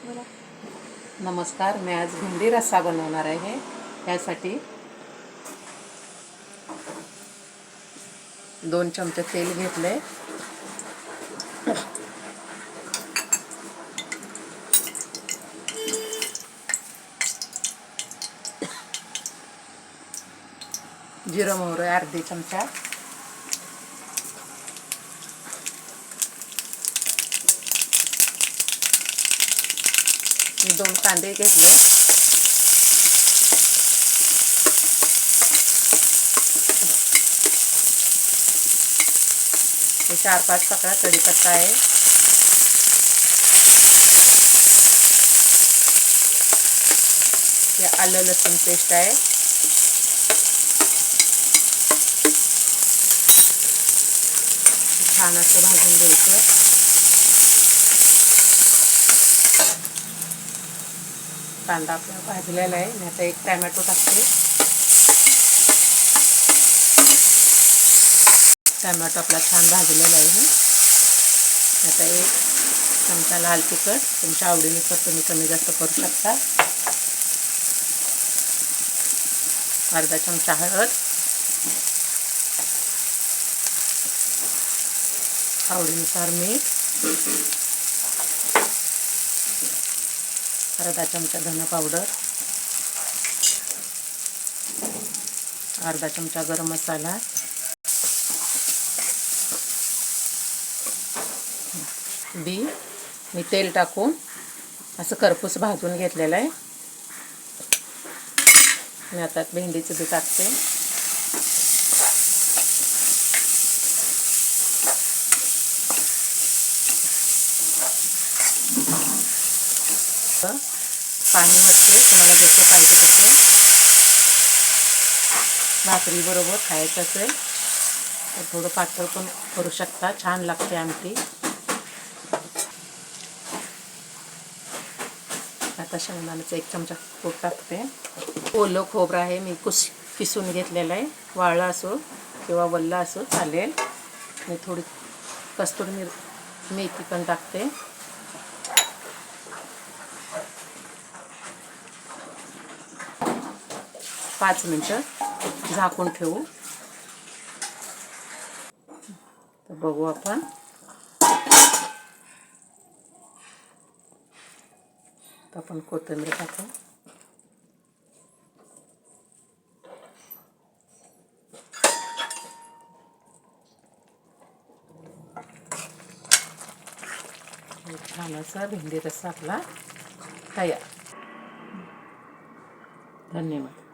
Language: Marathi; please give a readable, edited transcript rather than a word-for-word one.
नमस्कार, मी आज भेंडी रस्सा बनवणार आहे. त्यासाठी 2 चमचे तेल घेतले. जिरं मोहरी अर्धी चमचा, मी 2 कांदे घेतले. हे 4-5 पाकळ्या कढीपत्ता आहे. हे आलं लसूण पेस्ट आहे. छान असं भाजून घ्यायचं. कांदा आपला भाजलेला आहे. मी आता 1 टोमॅटो टाकते. टोमॅटो आपला छान भाजलेला आहे. आता 1 चमचा लाल तिखट, तुमच्या आवडीनुसार तुम्ही कमी जास्त करू शकता. अर्धा चमचा हळद, आवडीनुसार मीठ, अर्धा चमचा धना पावडर, अर्धा चमचा गरम मसाला, मी तेल टाकून असं खरपूस भाजून घेतलेलं आहे. मी आता भेंडीचं बी टाकते. पाणी वरते तुम्हाला जसं पाहिजे तसं. भाकरी बरोबर खायचं असेल तर थोडं पातळ पण करू शकता, छान लागते आमटी. आता शेंगदाण्याचं 1 चमचा कूट टाकते. ओलं खोबरं आहे, मी किसून घेतलेलं आहे. वाळलं असो किंवा वल्लं असो चालेल. मी थोडी कस्तुरी मेथी पण टाकते. पाच मिनिटं झाकून ठेवू. तर बघू आपण. आपण कोथिंबीर टाकू. छान असा भेंडी रस्सा आपला तयार. धन्यवाद.